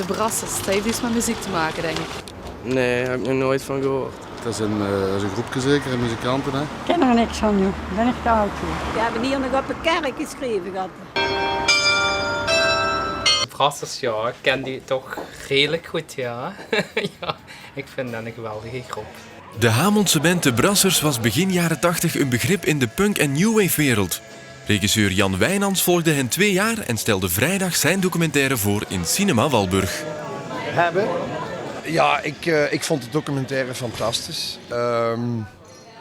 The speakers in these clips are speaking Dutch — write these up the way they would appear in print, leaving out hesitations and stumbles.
De Brassers, dat heeft iets met muziek te maken, denk ik. Nee, daar heb ik nog nooit van gehoord. Dat is een groepje zeker, muzikanten. Hè? Ik ken er niks van, joh. Ik ben echt oud, joh. We hebben hier nog op de kerk geschreven gehad. Brassers, ja, ik ken die toch redelijk goed, ja. Ja, ik vind dat een geweldige groep. De Hamondse band De Brassers was begin jaren 80 een begrip in de punk- en new wave wereld. Regisseur Jan Wijnands volgde hen 2 jaar en stelde vrijdag zijn documentaire voor in Cinema Walburg. Ja, ik vond de documentaire fantastisch.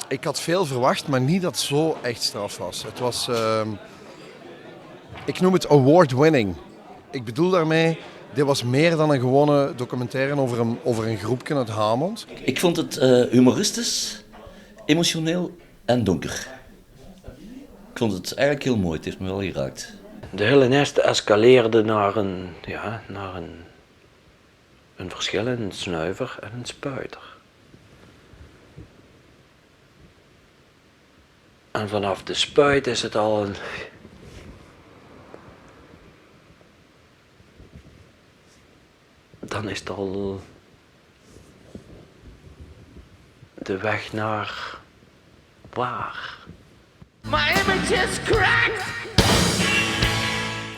Ik had veel verwacht, maar niet dat het zo echt straf was. Het was, ik noem het award-winning. Ik bedoel daarmee, dit was meer dan een gewone documentaire over een groepje uit Hamond. Ik vond het humoristisch, emotioneel en donker. Ik vond het eigenlijk heel mooi, het heeft me wel geraakt. De hele nest escaleerde naar een verschil in een snuiver en een spuiter. En vanaf de spuit is het al een... Dan is het al de weg naar waar. My image is cracked!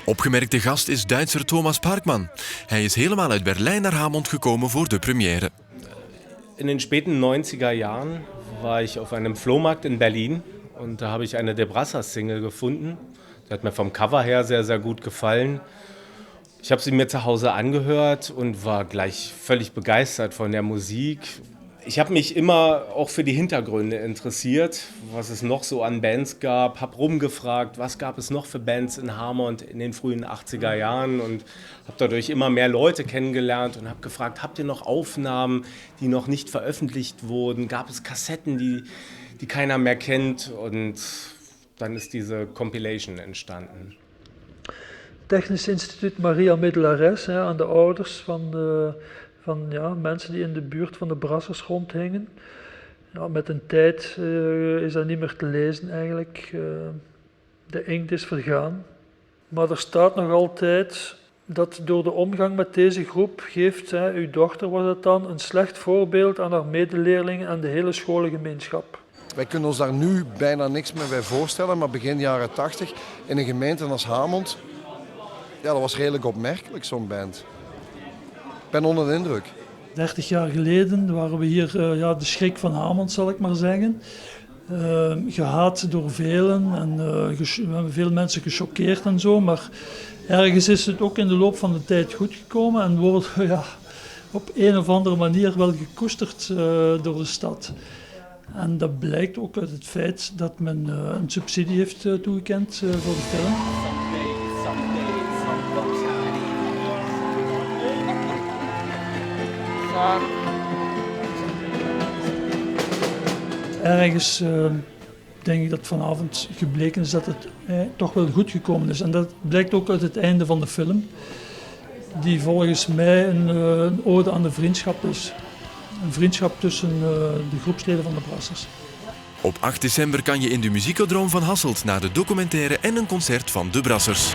Opgemerkte gast is Duitser Thomas Parkman. Hij is helemaal uit Berlijn naar Hamond gekomen voor de première. In den späten 90er Jahren war ich auf einem Flohmarkt in Berlin und da habe ich eine De Brassers Single gefunden. Die hat mir vom Cover her sehr, sehr gut gefallen. Ich habe sie mir zu Hause angehört und war gleich völlig begeistert von der Musik. Ich habe mich immer auch für die Hintergründe interessiert, was es noch so an Bands gab, habe rumgefragt, was gab es noch für Bands in Hamond in den frühen 80er Jahren und habe dadurch immer mehr Leute kennengelernt und habe gefragt, habt ihr noch Aufnahmen, die noch nicht veröffentlicht wurden, gab es Kassetten, die keiner mehr kennt und dann ist diese Compilation entstanden. Technisch Instituut Maria Middelares, aan de ouders van mensen die in de buurt van de Brassers rondhingen. Ja, met een tijd is dat niet meer te lezen eigenlijk. De inkt is vergaan. Maar er staat nog altijd dat door de omgang met deze groep geeft, uw dochter was het dan, een slecht voorbeeld aan haar medeleerlingen en de hele scholengemeenschap. Wij kunnen ons daar nu bijna niks meer bij voorstellen, maar begin jaren 80 in een gemeente als Hamond, ja, dat was redelijk opmerkelijk, zo'n band. Ik ben onder de indruk. 30 jaar geleden waren we hier de schrik van Hamond, zal ik maar zeggen. Gehaat door velen en we hebben veel mensen gechoqueerd en zo, maar ergens is het ook in de loop van de tijd goed gekomen en wordt op een of andere manier wel gekoesterd door de stad. En dat blijkt ook uit het feit dat men een subsidie heeft toegekend voor de film. Ergens denk ik dat vanavond gebleken is dat het toch wel goed gekomen is. En dat blijkt ook uit het einde van de film, die volgens mij een ode aan de vriendschap is. Een vriendschap tussen de groepsleden van de Brassers. Op 8 december kan je in de Musicodroom van Hasselt naar de documentaire en een concert van De Brassers.